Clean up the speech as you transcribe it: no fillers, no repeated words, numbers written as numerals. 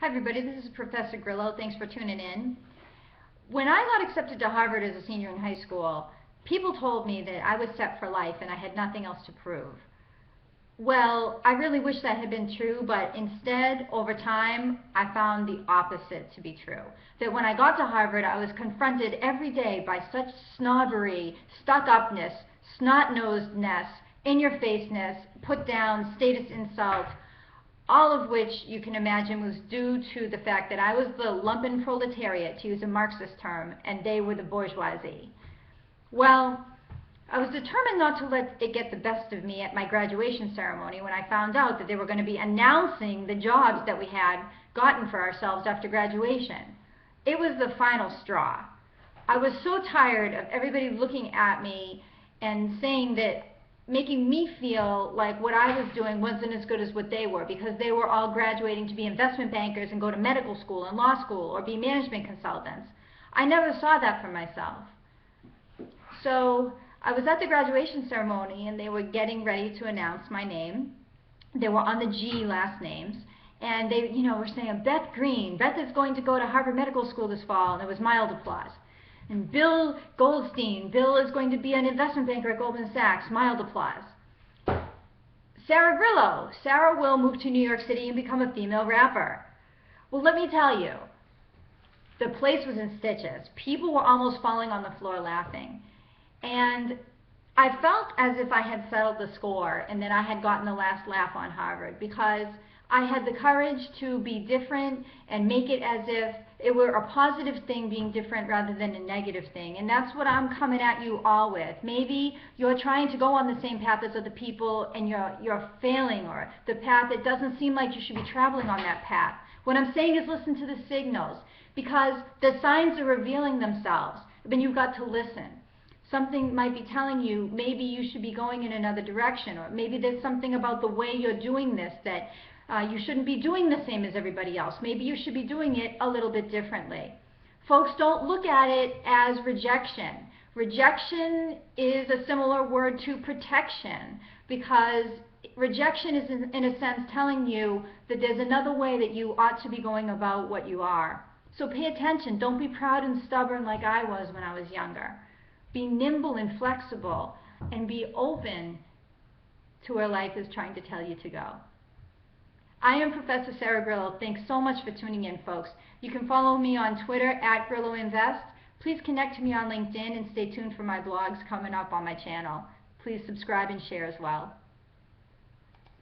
Hi everybody, this is Professor Grillo. Thanks for tuning in. When I got accepted to Harvard as a senior in high school, people told me that I was set for life and I had nothing else to prove. Well, I really wish that had been true, but instead, over time, I found the opposite to be true. That when I got to Harvard, I was confronted every day by such snobbery, stuck-upness, snot-nosedness, in-your-faceness, put-down, status insult, all of which you can imagine was due to the fact that I was the lumpen proletariat, to use a Marxist term, and they were the bourgeoisie. Well, I was determined not to let it get the best of me at my graduation ceremony when I found out that they were going to be announcing the jobs that we had gotten for ourselves after graduation. It was the final straw. I was so tired of everybody looking at me and saying that, making me feel like what I was doing wasn't as good as what they were, because they were all graduating to be investment bankers and go to medical school and law school or be management consultants. I never saw that for myself. So I was at the graduation ceremony and they were getting ready to announce my name. They were on the G last names, and they, were saying, Beth Green, Beth is going to go to Harvard Medical School this fall, and there was mild applause. And Bill Goldstein, Bill is going to be an investment banker at Goldman Sachs, mild applause. Sarah Grillo, Sarah will move to New York City and become a female rapper. Well, let me tell you, the place was in stitches. People were almost falling on the floor laughing. And I felt as if I had settled the score and that I had gotten the last laugh on Harvard, because I had the courage to be different and make it as if it were a positive thing being different rather than a negative thing. And that's what I'm coming at you all with. Maybe you're trying to go on the same path as other people and you're failing, or the path, it doesn't seem like you should be traveling on that path. What I'm saying is listen to the signals, because the signs are revealing themselves, but you've got to listen. Something might be telling you maybe you should be going in another direction, or maybe there's something about the way you're doing this that you shouldn't be doing the same as everybody else. Maybe you should be doing it a little bit differently. Folks, don't look at it as rejection. Rejection is a similar word to protection, because rejection is in a sense telling you that there's another way that you ought to be going about what you are. So pay attention. Don't be proud and stubborn like I was when I was younger. Be nimble and flexible, and be open to where life is trying to tell you to go. I am Professor Sarah Grillo. Thanks so much for tuning in, folks. You can follow me on Twitter at GrilloInvest. Please connect to me on LinkedIn and stay tuned for my blogs coming up on my channel. Please subscribe and share as well.